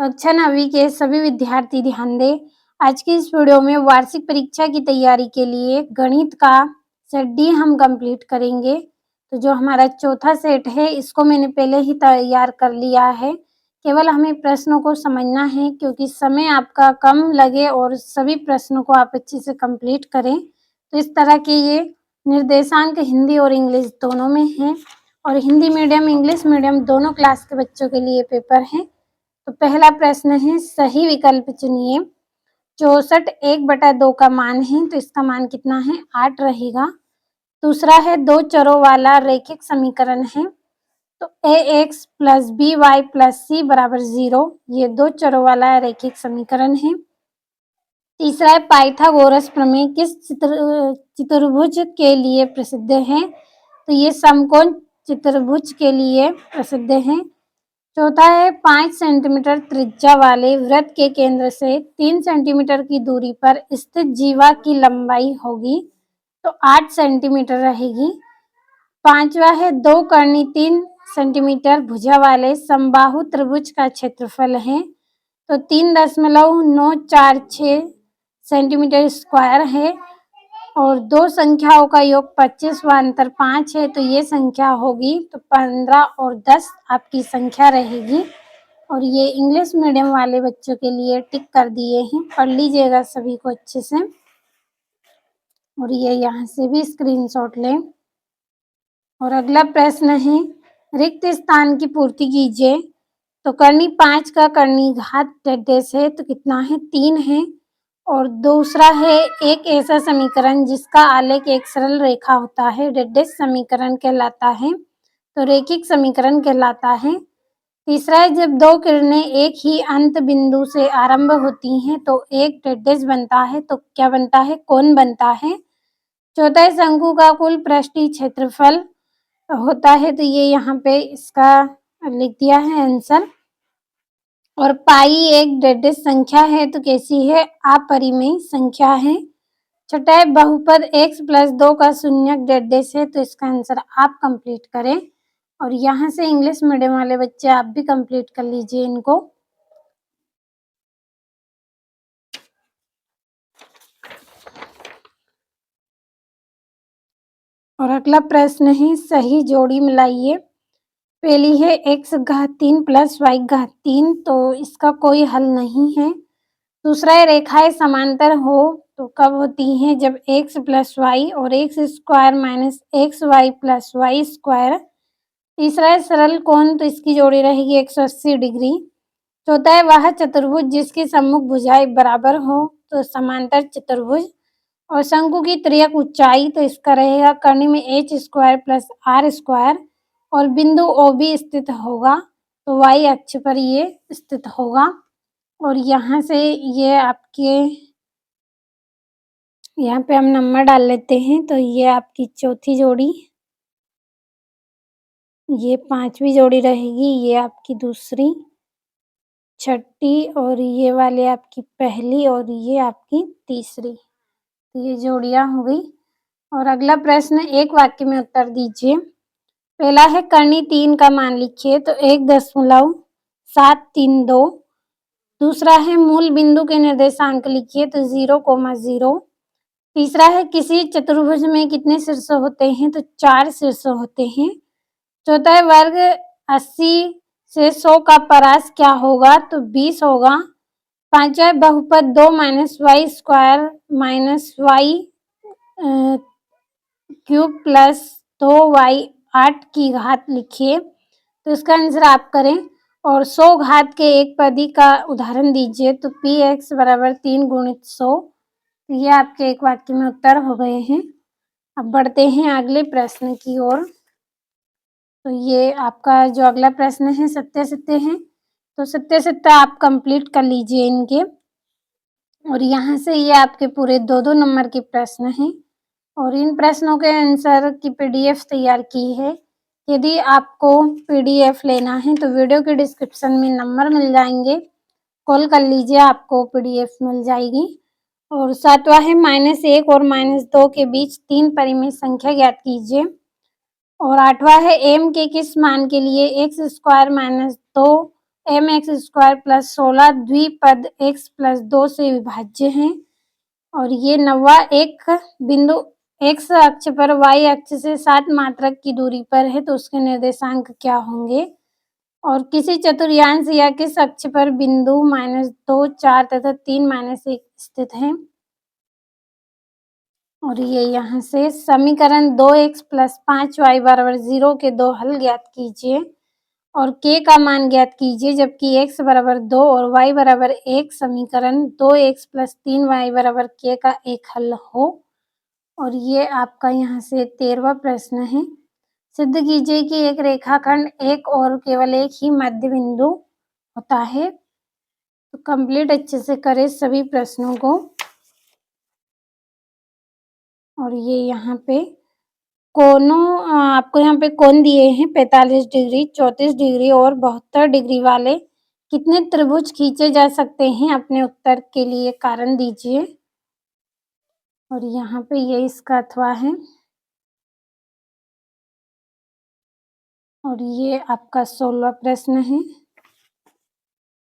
कक्षा 9वीं के सभी विद्यार्थी ध्यान दें। आज की इस वीडियो में वार्षिक परीक्षा की तैयारी के लिए गणित का सेट डी हम कंप्लीट करेंगे। तो जो हमारा चौथा सेट है इसको मैंने पहले ही तैयार कर लिया है। केवल हमें प्रश्नों को समझना है क्योंकि समय आपका कम लगे और सभी प्रश्नों को आप अच्छे से कंप्लीट करें। तो इस तरह के ये निर्देशांक हिंदी और इंग्लिश दोनों में हैं और हिंदी मीडियम इंग्लिश मीडियम दोनों क्लास के बच्चों के लिए पेपर है। तो पहला प्रश्न है, सही विकल्प चुनिए। 64 1/2 का मान है तो इसका मान कितना है? 8 रहेगा। दूसरा है, दो चरों वाला रैखिक समीकरण है तो ax + by + c = 0। ये दो चरों वाला रैखिक समीकरण है। तीसरा है, पाइथागोरस प्रमेय किस चतुर्भुज के लिए प्रसिद्ध है? तो ये समकोण चतुर्भुज के लिए प्रसिद्ध है। चौथा है, 5 सेंटीमीटर त्रिज्या वाले वृत्त के केंद्र से 3 सेंटीमीटर की दूरी पर स्थित जीवा की लंबाई होगी तो 8 सेंटीमीटर रहेगी। पांचवा है, 2 कर्णी 3 सेंटीमीटर भुजा वाले समबाहु त्रिभुज का क्षेत्रफल है तो 3.946 सेंटीमीटर स्क्वायर है और दो संख्याओं का योग 25 व अंतर 5 है तो ये संख्या होगी तो 15 और 10 आपकी संख्या रहेगी। और ये इंग्लिश मीडियम वाले बच्चों के लिए टिक कर दिए हैं, पढ़ लीजिएगा सभी को अच्छे से। और ये यहाँ से भी स्क्रीनशॉट लें। और अगला प्रश्न है, रिक्त स्थान की पूर्ति कीजिए। तो कर्णी 5 का कर्णी घात डेडेस है तो कितना है? 3 है। और दूसरा है, एक ऐसा समीकरण जिसका आलेख एक सरल रेखा होता है डेडेस समीकरण कहलाता है तो रैखिक समीकरण कहलाता है। तीसरा है, जब दो किरणें एक ही अंत बिंदु से आरंभ होती हैं तो एक डेडेस बनता है तो क्या बनता है? कोण बनता है। चौथा है, शंकु का कुल पृष्ठीय क्षेत्रफल होता है तो ये यहाँ पे इसका लिख दिया है आंसर। और पाई एक डेडेस संख्या है तो कैसी है? अपरिमेय संख्या है। छठा है, बहुपद x + 2 का शून्यक डेडेस है तो इसका आंसर आप कंप्लीट करें। और यहाँ से इंग्लिश मीडियम वाले बच्चे आप भी कंप्लीट कर लीजिए इनको। और अगला प्रश्न है, सही जोड़ी मिलाइए। पहली है x घात 3 + y घात 3 तो इसका कोई हल नहीं है। दूसरा है, रेखाएं समांतर हो तो कब होती हैं? जब x + y और x² - xy + y²। तीसरा है, सरल कोण तो इसकी जोड़ी रहेगी 180 डिग्री। चौथा है, वह चतुर्भुज जिसकी सम्मुख भुजाएं बराबर हो तो समांतर चतुर्भुज। और शंकु की तिर्यक ऊंचाई तो इसका रहेगा कर्णी में h² + r² और बिंदु O B स्थित होगा तो y अक्ष पर ये स्थित होगा। और यहाँ से ये आपके यहाँ पे हम नंबर डाल लेते हैं तो ये आपकी चौथी जोड़ी, ये 5वीं जोड़ी रहेगी, ये आपकी दूसरी, छठी और ये वाले आपकी पहली और ये आपकी तीसरी। तो ये जोड़ियां हो गई। और अगला प्रश्न, एक वाक्य में उत्तर दीजिए। पहला है, कर्णी 3 का मान लिखिए तो 1.732। दूसरा है, मूल बिंदु के निर्देशांक लिखिए तो 0,0। तीसरा है, किसी चतुर्भुज में कितने शीर्ष होते हैं? तो 4 शीर्ष होते हैं। चौथा है, वर्ग 80 से 100 का परास क्या होगा? तो 20 होगा। पांचवा है, बहुपद 2 - y² - y³ + 2y 8 की घात लिखिए तो इसका आंसर आप करें। और 100 घात के एक पदी का उदाहरण दीजिए तो px = 3 × 100। ये आपके एक वाक्य में उत्तर हो गए हैं। अब बढ़ते हैं अगले प्रश्न की ओर। तो ये आपका जो अगला प्रश्न है सत्य है तो सत्य आप कंप्लीट कर लीजिए इनके। और यहाँ से ये आपके पूरे 2-2 नंबर के प्रश्न हैं और इन प्रश्नों के आंसर की PDF तैयार की है। यदि आपको PDF लेना है तो वीडियो के डिस्क्रिप्शन में नंबर मिल जाएंगे, कॉल कर लीजिए, आपको PDF मिल जाएगी। और सातवां है, -1 और -2 के बीच 3 परिमेय संख्या ज्ञात कीजिए। और आठवां है, m के किस मान के लिए x² - 2 mx² plus 16 द्विपद x plus 2 से विभाज्य हैं और ये 90 एक बिंदु x अक्ष पर y अक्ष से 7 मात्रक की दूरी पर है तो उसके निर्देशांक क्या होंगे। और किसी चतुर्थांश या किस अक्ष पर बिंदु -2, 4 तथा 3 -1 स्थित है। और ये यहाँ से समीकरण 2x प्लस 5y बराबर 0 के 2 हल ज्ञात कीजिए और k का मान ज्ञात कीजिए जबकि x बराबर 2 और y बराबर 1 समीकरण 2x प्लस 3y बराबर k का एक हल हो। और ये आपका यहाँ से 13वां प्रश्न है। सिद्ध कीजिए कि एक रेखाखंड एक और केवल एक ही मध्य बिंदु होता है। तो कंप्लीट अच्छे से करें सभी प्रश्नों को। और ये यहाँ पे कोनों आपको यहाँ पे कोण दिए हैं 45 डिग्री, 34 डिग्री और 72 डिग्री वाले कितने त्रिभुज खींचे जा सकते हैं अपने उत्तर के लिए कारण दीजिए। और यहाँ पे ये इसका अथवा है। और ये आपका 16वां प्रश्न है।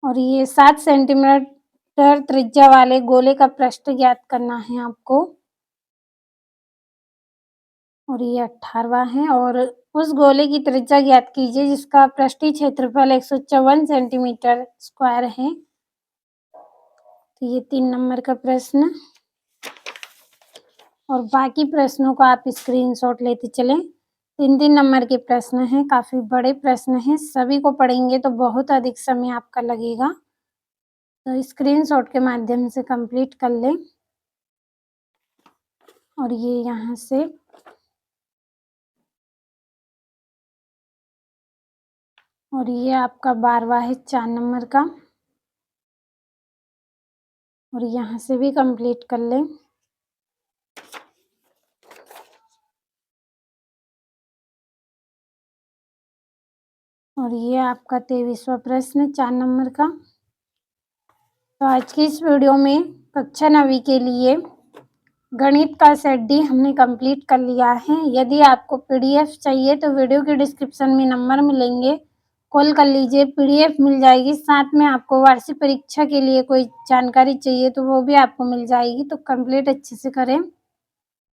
और ये 7 सेंटीमीटर त्रिज्या वाले गोले का पृष्ठ ज्ञात करना है आपको। और ये 18वां है। और उस गोले की त्रिज्या ज्ञात कीजिए जिसका पृष्ठीय क्षेत्रफल 154 सेंटीमीटर स्क्वायर है। तो ये 3 नंबर का प्रश्न। और बाकी प्रश्नों को आप स्क्रीनशॉट लेते चलें। 3-3 नंबर के प्रश्न हैं, काफी बड़े प्रश्न हैं, सभी को पढ़ेंगे तो बहुत अधिक समय आपका लगेगा, तो स्क्रीनशॉट के माध्यम से कंप्लीट कर लें। और ये यहाँ से और ये आपका 12वां है 4 नंबर का। और यहाँ से भी कंप्लीट कर लें। और ये आपका 23वां प्रश्न 4 नंबर का। तो आज की इस वीडियो में कक्षा 9वीं के लिए गणित का सेट डी हमने कंप्लीट कर लिया है। यदि आपको पीडीएफ चाहिए तो वीडियो के डिस्क्रिप्शन में नंबर मिलेंगे, कॉल कर लीजिए, पीडीएफ मिल जाएगी। साथ में आपको वार्षिक परीक्षा के लिए कोई जानकारी चाहिए तो वो भी आपको मिल जाएगी। तो कंप्लीट अच्छे से करें।